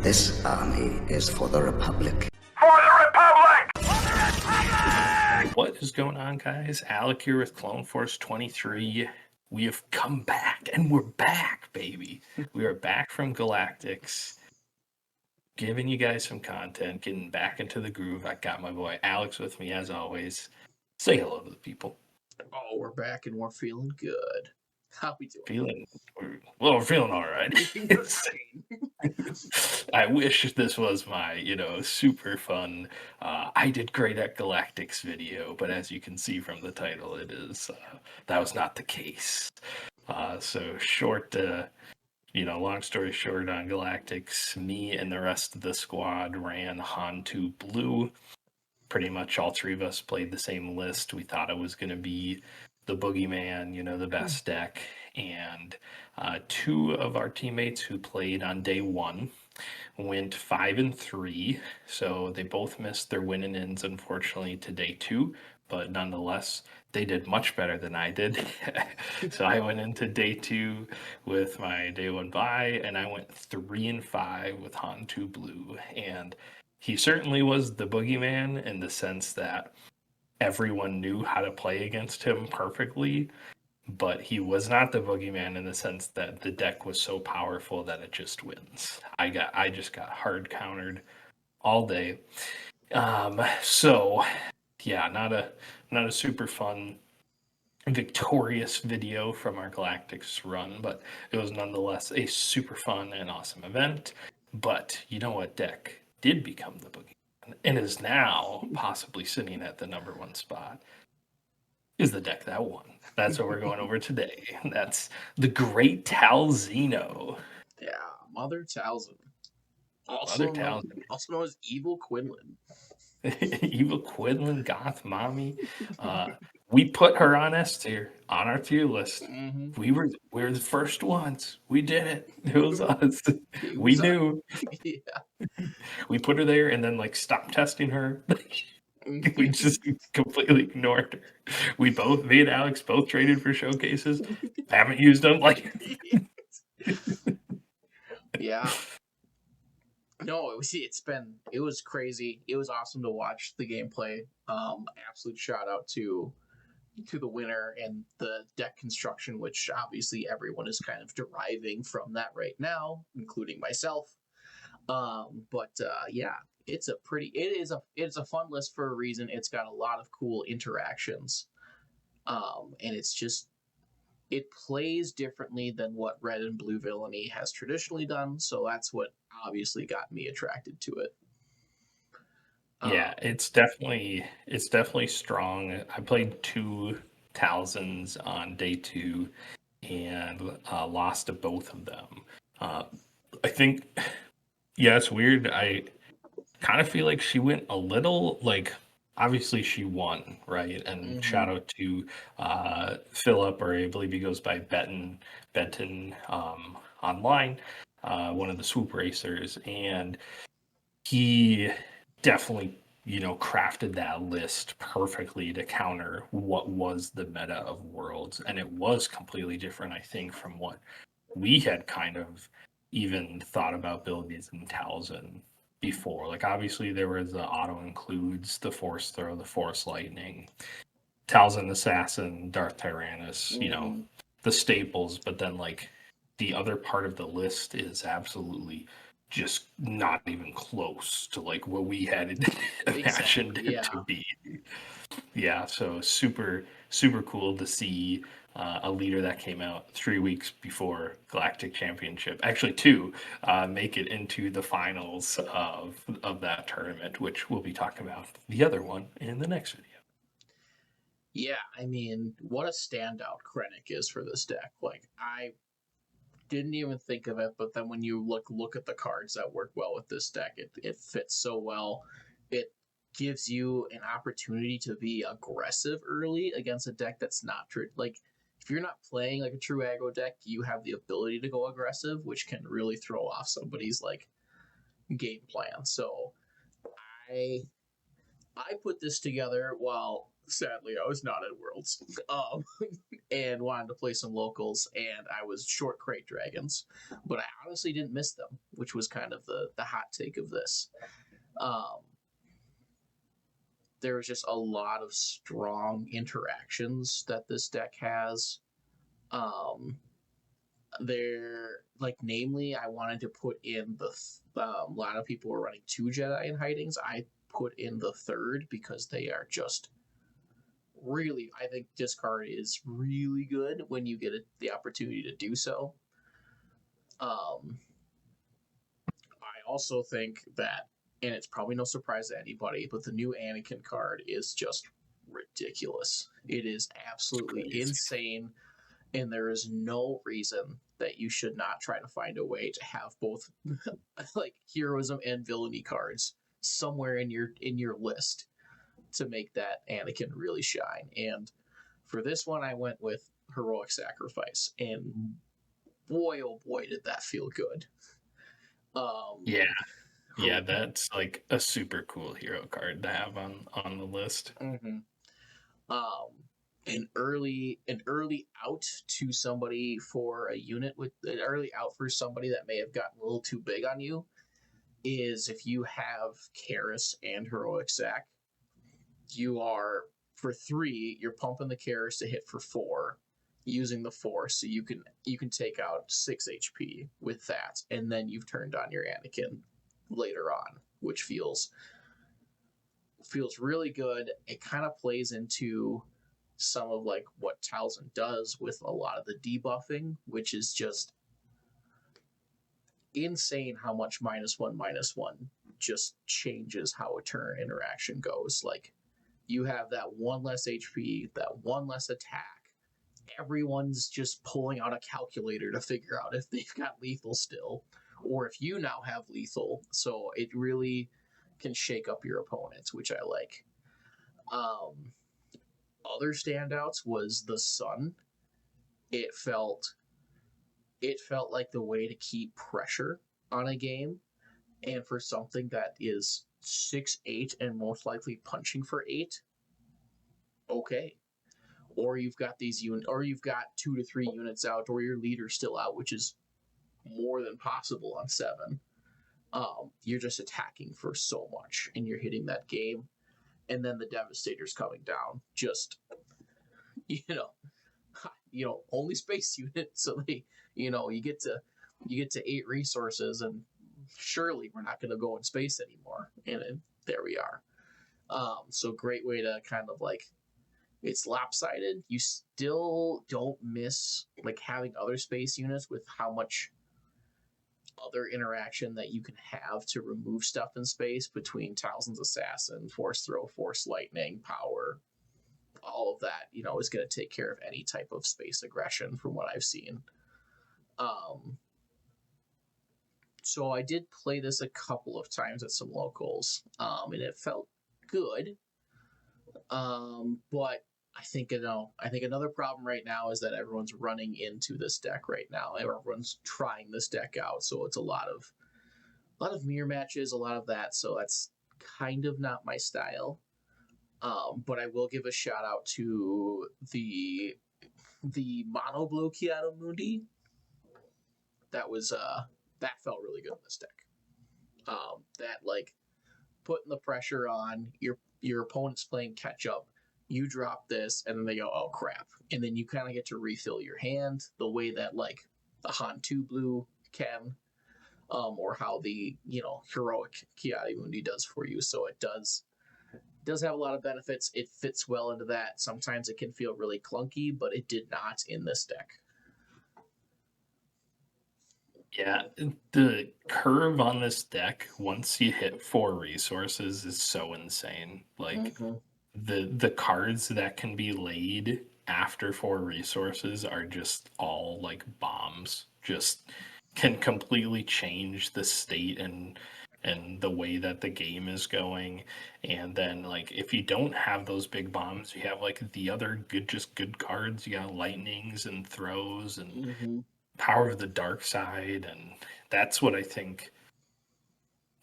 This army is for the Republic. For the Republic! What is going on, guys? Alec here with Clone Force 23. We have come back, and we're back, baby. We are back from Galactics, giving you guys some content, getting back into the groove. I got my boy Alex with me, as always. Say hello to the people. Oh, we're back and we're feeling good. How we doing? We're feeling all right. I wish this was my, super fun. I did great at Galactics video, but as you can see from the title, it is that was not the case. So short, long story short, on Galactics, me and the rest of the squad ran Han2 Blue. Pretty much all three of us played the same list. We thought it was going to be the Boogeyman, the best deck. And two of our teammates who played on day one went 5-3. So they both missed their win and ends, unfortunately, to day two. But nonetheless, they did much better than I did. So I went into day two with my day one bye, and I went 3-5 with Han2 Blue. And he certainly was the Boogeyman in the sense that everyone knew how to play against him perfectly, but he was not the Boogeyman in the sense that the deck was so powerful that it just wins. I just got hard countered all day. So yeah, not a super fun victorious video from our Galactics run, but it was nonetheless a super fun and awesome event. But you know what deck did become the Boogeyman and is now possibly sitting at the number one spot is the deck that won. That's what we're going over today. That's the Great Talzino. Yeah, Mother Talzin. Also known as Evil Quinlan. Evil Quinlan, Goth Mommy. We put her on S tier, on our tier list. Mm-hmm. We were the first ones. We did it. It was us. We knew. Yeah. We put her there and then stopped testing her. We just completely ignored her. Me and Alex both traded for showcases. Haven't used them. Yeah. No, it was crazy. It was awesome to watch the gameplay. Absolute shout out to the winner and the deck construction, which obviously everyone is kind of deriving from that right now, including myself. Yeah, it's a fun list for a reason. It's got a lot of cool interactions. And it plays differently than what Red and Blue Villainy has traditionally done, so that's what obviously got me attracted to it. Yeah, it's definitely strong. I played 2 Talzins on day 2 and lost to both of them. I think, yeah, it's weird. I kind of feel like she went a little obviously she won, right? And shout out to Philip, or I believe he goes by Benton online, one of the swoop racers, and he definitely crafted that list perfectly to counter what was the meta of Worlds, and it was completely different, I think, from what we had kind of even thought about building in Talzin before. Obviously there was the auto includes, the force throw, the force lightning, Talzin assassin, Darth Tyrannus, the staples, but then the other part of the list is absolutely just not even close to what we had imagined it to be. Yeah, so super cool to see a leader that came out 3 weeks before Galactic Championship, actually 2, make it into the finals of that tournament, which we'll be talking about the other one in the next video. Yeah, I mean, what a standout Krennic is for this deck. I didn't even think of it, but then when you look at the cards that work well with this deck, it fits so well. It gives you an opportunity to be aggressive early against a deck that's not true. If you're not playing a true aggro deck, you have the ability to go aggressive, which can really throw off somebody's game plan. So I put this together while Sadly, I was not at Worlds, and wanted to play some locals, and I was short crate dragons, but I honestly didn't miss them, which was kind of the hot take of this. Um, there was just a lot of strong interactions that this deck has. There, like, namely, I wanted to put in a lot of people were running 2 Jedi in hidings. I put in the 3rd because they are just really, I think discard is really good when you get the opportunity to do so. I also think that, and it's probably no surprise to anybody, but the new Anakin card is just ridiculous. It is absolutely insane, and there is no reason that you should not try to find a way to have both like heroism and villainy cards somewhere in your list to make that Anakin really shine. And for this one, I went with Heroic Sacrifice, and boy, oh boy, did that feel good. Yeah, that's like a super cool hero card to have on the list. Mm-hmm. An early out to somebody for a unit with an early out for somebody that may have gotten a little too big on you is if you have Karis and Heroic Sac, you are for 3, you're pumping the Karis to hit for 4, using the 4, so you can take out 6 HP with that, and then you've turned on your Anakin later on, which feels really good. It kind of plays into some of like what Talzin does with a lot of the debuffing, which is just insane how much -1/-1 just changes how a turn interaction goes. Like, you have that 1 less HP, that 1 less attack. Everyone's just pulling out a calculator to figure out if they've got lethal still, or if you now have lethal. So it really can shake up your opponents, which I like. Other standouts was the Sun. It felt like the way to keep pressure on a game, and for something that is 6/8 and most likely punching for 8, okay. Or you've got or you've got 2 to 3 units out, or your leader's still out, which is more than possible on 7. You're just attacking for so much, and you're hitting that game, and then the Devastator's coming down. Just, you know, only space unit, so they, you get to 8 resources, and surely we're not going to go in space anymore, and there we are. So great way to kind of like, it's lopsided. You still don't miss like having other space units with how much other interaction that you can have to remove stuff in space between Talzin's Assassin, Force Throw, Force Lightning, Power. All of that, is going to take care of any type of space aggression from what I've seen. So I did play this a couple of times at some locals, and it felt good. But I think another problem right now is that everyone's running into this deck right now. Everyone's trying this deck out, so it's a lot of mirror matches, a lot of that. So that's kind of not my style. But I will give a shout out to the mono blue Kiado Mundi. That felt really good in this deck. That, like, putting the pressure on your opponent's playing catch up. You drop this, and then they go, oh crap, and then you kind of get to refill your hand the way that like the Han 2 blue can, or how the heroic Kiadi Mundi does for you. So it does have a lot of benefits. It fits well into that. Sometimes it can feel really clunky, but it did not in this deck. Yeah, the curve on this deck, once you hit 4 resources, is so insane. Like, the cards that can be laid after 4 resources are just all like bombs. Just can completely change the state and the way that the game is going. And then, like, if you don't have those big bombs, you have like the other good cards. You got lightnings and throws and Power of the Dark Side, and that's what I think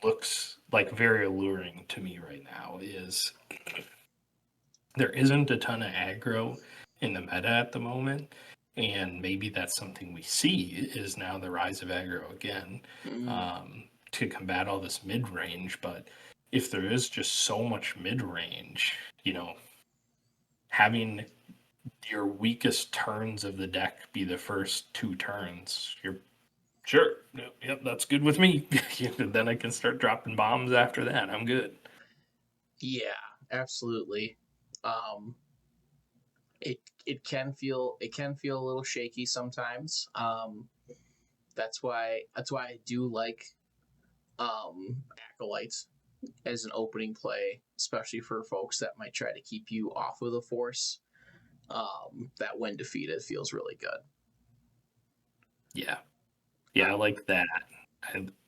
looks like very alluring to me right now, is there isn't a ton of aggro in the meta at the moment, and maybe that's something we see is now the rise of aggro again, to combat all this mid range. But if there is just so much mid range, having your weakest turns of the deck be the first 2 turns, you're sure, yep, that's good with me. Then I can start dropping bombs after that. I'm good. Yeah, absolutely. It can feel a little shaky sometimes. That's why I do like Acolyte as an opening play, especially for folks that might try to keep you off of the Force. That when defeated feels really good. Yeah, I like that.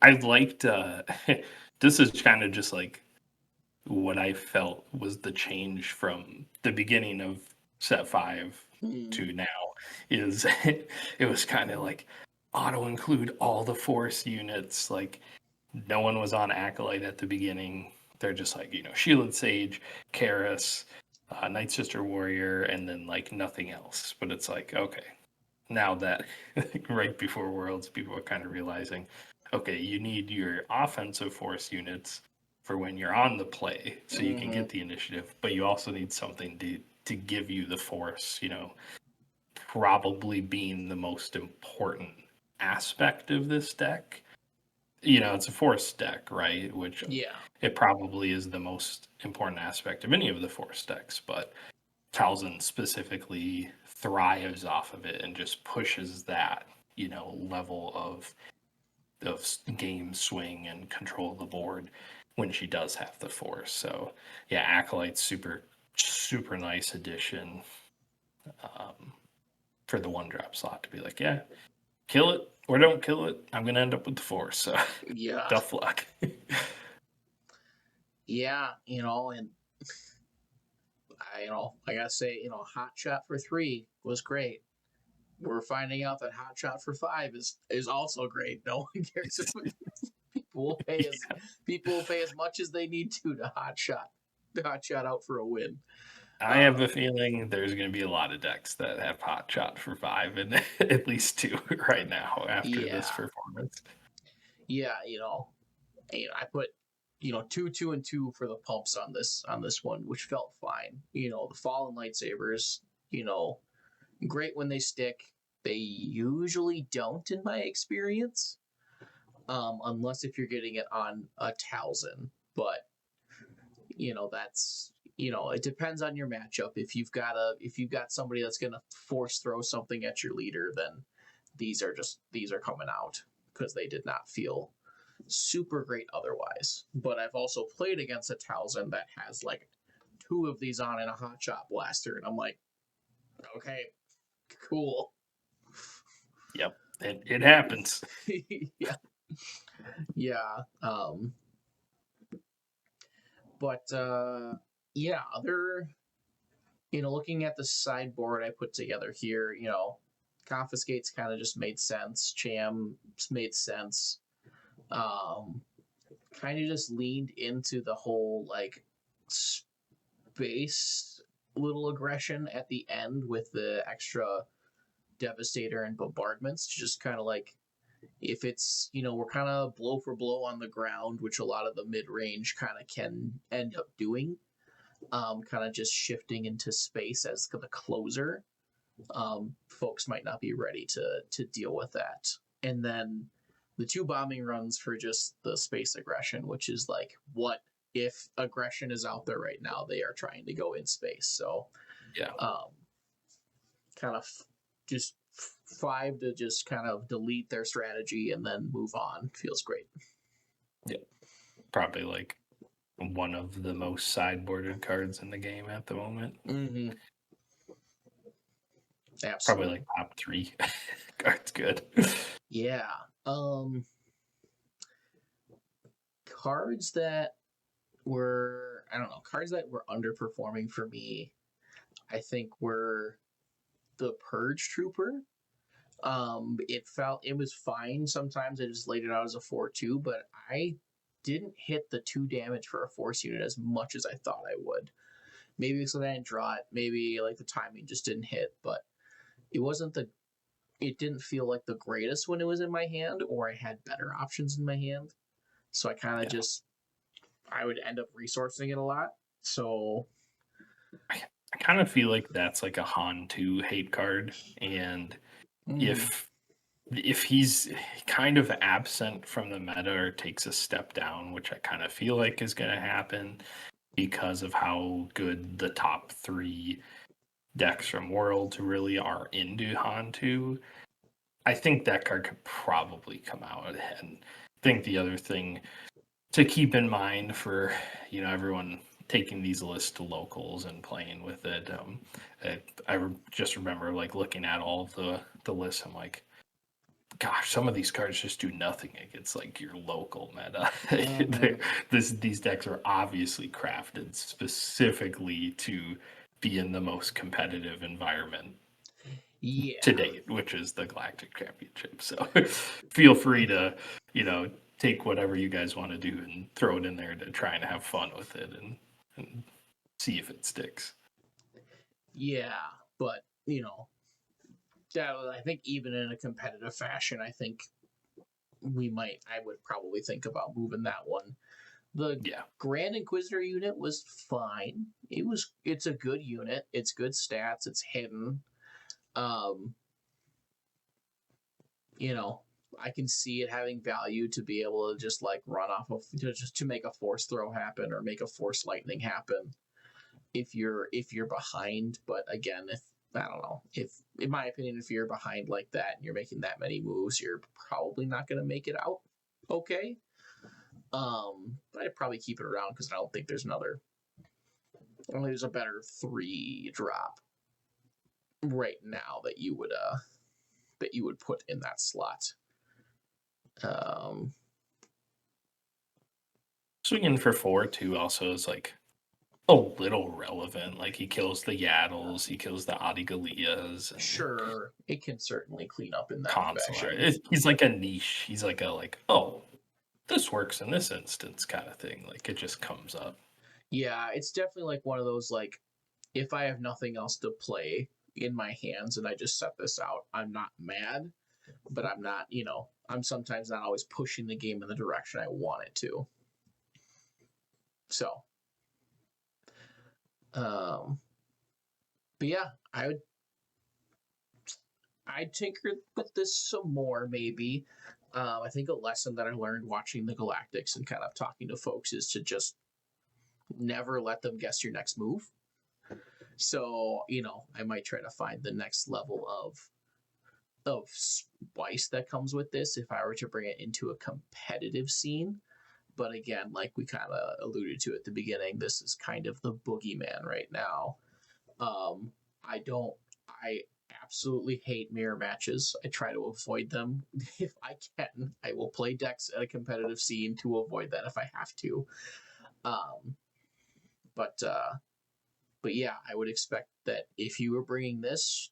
I liked. This is kind of just like what I felt was the change from the beginning of set 5 to now. Is it was kind of like auto include all the Force units. Like no one was on Acolyte at the beginning. They're just like Shielded Sage, Karis, Night Sister Warrior, and then like nothing else. But it's like okay. Now that right before Worlds, people are kind of realizing, okay, you need your offensive Force units for when you're on the play, so you can get the initiative, but you also need something to give you the Force. Probably being the most important aspect of this deck. It's a Force deck, right? Which it probably is the most important aspect of any of the Force decks, but Talzin specifically thrives off of it and just pushes that, level of game swing and control of the board when she does have the Force. So yeah, Acolyte's super nice addition for the 1-drop slot to be like, yeah, kill it or don't kill it. I'm gonna end up with the Force. So Yeah. tough luck. Yeah, and I gotta say, Hot Shot for 3 was great. We're finding out that Hot Shot for 5 is also great. No one cares if people will pay as much as they need to Hot Shot out for a win. I have a feeling there's going to be a lot of decks that have Hot Shot for 5 and at least 2 right now after this performance. Yeah, I put 2, 2, and 2 for the pumps on this one, which felt fine. The Fallen Lightsabers, great when they stick. They usually don't, in my experience, unless if you're getting it on a Talzin. But that's it depends on your matchup. If you've got somebody that's gonna force throw something at your leader, then these are coming out because they did not feel super great otherwise. But I've also played against a Talzin that has like 2 of these on in a Hot Shot blaster, and I'm like, okay, cool. Yep, it happens. Yeah. But other looking at the sideboard I put together here, Confiscates kind of just made sense. Cham made sense. Kind of just leaned into the whole like space little aggression at the end with the extra Devastator and bombardments to just kind of like, if it's we're kind of blow for blow on the ground, which a lot of the mid-range kind of can end up doing, kind of just shifting into space as the closer. Folks might not be ready to deal with that. And then the 2 bombing runs for just the space aggression, which is like, what if aggression is out there right now? They are trying to go in space. So yeah, kind of just 5 to just kind of delete their strategy and then move on feels great. Yeah, probably like one of the most sideboarded cards in the game at the moment. Mm-hmm. Absolutely. Probably like top 3 cards. Good. Yeah. Cards that were underperforming for me, I think, were the Purge Trooper. It was fine. Sometimes I just laid it out as a 4/2, but I didn't hit the 2 damage for a Force unit as much as I thought I would. Maybe because I didn't draw it. Maybe like the timing just didn't hit. But it wasn't the. It didn't feel like the greatest when it was in my hand, or I had better options in my hand. So I kind of just. I would end up resourcing it a lot. So. I kind of feel like that's like a Han 2 hate card, and if he's kind of absent from the meta or takes a step down, which I kind of feel like is going to happen because of how good the top 3 decks from Worlds really are into Han 2, I think that card could probably come out. And I think the other thing to keep in mind for, everyone taking these lists to locals and playing with it, I just remember like looking at all of the lists. I'm like, gosh, some of these cards just do nothing against like your local meta. These decks are obviously crafted specifically to be in the most competitive environment to date, which is the Galactic Championship. So feel free to, take whatever you guys want to do and throw it in there to try and have fun with it and see if it sticks. Yeah, but I think even in a competitive fashion, I think I would probably think about moving that one. The Grand Inquisitor unit was fine. It's a good unit. It's good stats. It's hidden. I can see it having value to be able to just like run off of just to make a force throw happen or make a force lightning happen if you're behind. But again, if in my opinion, if you're behind like that and you're making that many moves, you're probably not going to make it out okay. But I'd probably keep it around because I don't think there's a better 3 drop right now that you would put in that slot. Swinging for 4 too also is like a little relevant. Like he kills the Yaddles, he kills the Adigalias. Sure, it can certainly clean up in that fashion. He's like a niche. He's like oh, this works in this instance kind of thing. Like it just comes up. Yeah, it's definitely like one of those like, if I have nothing else to play in my hands and I just set this out, I'm not mad, but I'm not, I'm sometimes not always pushing the game in the direction I want it to. So, but yeah, I'd tinker with this some more maybe. I think a lesson that I learned watching the Galactics and kind of talking to folks is to just never let them guess your next move. So, I might try to find the next level of spice that comes with this if I were to bring it into a competitive scene. But again, like we kind of alluded to at the beginning, this is kind of the boogeyman right now. I absolutely hate mirror matches. I try to avoid them if I can. I will play decks at a competitive scene to avoid that if I have to. But yeah, I would expect that if you were bringing this,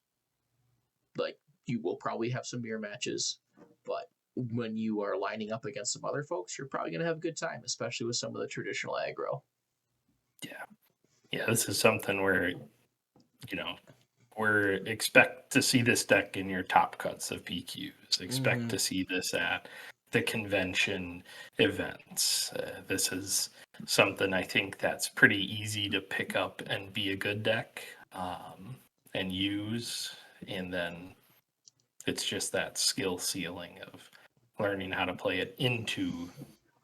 like, you will probably have some mirror matches, but when you are lining up against some other folks, you're probably going to have a good time, especially with some of the traditional aggro. Yeah, this is something where, we're expect to see this deck in your top cuts of PQs. Expect to see this at the convention events. This is something I think that's pretty easy to pick up and be a good deck and use. And then it's just that skill ceiling of learning how to play it into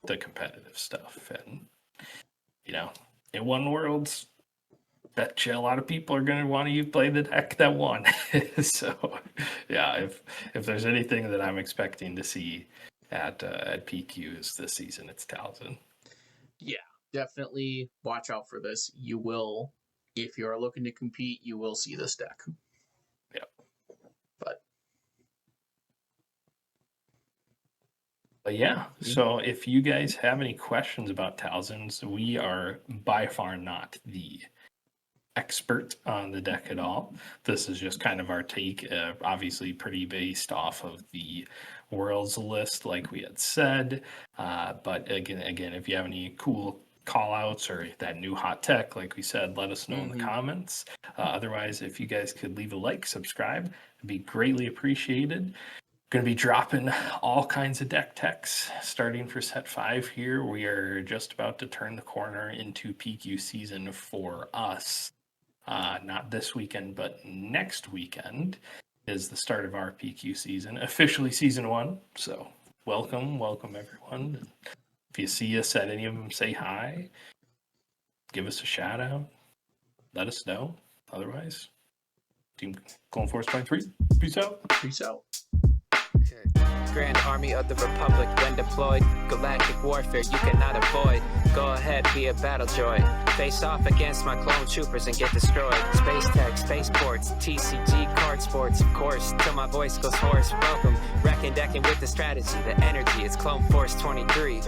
the competitive stuff. And, in one Worlds, bet you a lot of people are going to want to play the deck that won. So, yeah, if there's anything that I'm expecting to see at PQs this season, it's Talzin. Yeah, definitely watch out for this. You will, if you're looking to compete, you will see this deck. Yep. But yeah, so if you guys have any questions about Talzins, we are by far not the expert on the deck at all. This is just kind of our take, obviously pretty based off of the Worlds list, like we had said. But again, if you have any cool call outs or that new hot tech, like we said, let us know in the comments. Otherwise, if you guys could leave a like, subscribe, it'd be greatly appreciated. Going to be dropping all kinds of deck techs starting for set 5 here. We are just about to turn the corner into PQ season for us. Not this weekend, but next weekend is the start of our PQ season, officially season 1. So welcome everyone. If you see us at any of them, say hi, give us a shout out, let us know. Otherwise, Team Clone Force 3, peace out. Peace out. Grand Army of the Republic when deployed. Galactic warfare you cannot avoid. Go ahead, be a battle droid. Face off against my clone troopers and get destroyed. Space tech, spaceports, TCG, card sports, of course, till my voice goes hoarse. Welcome, decking with the strategy, the energy. It's Clone Force 23.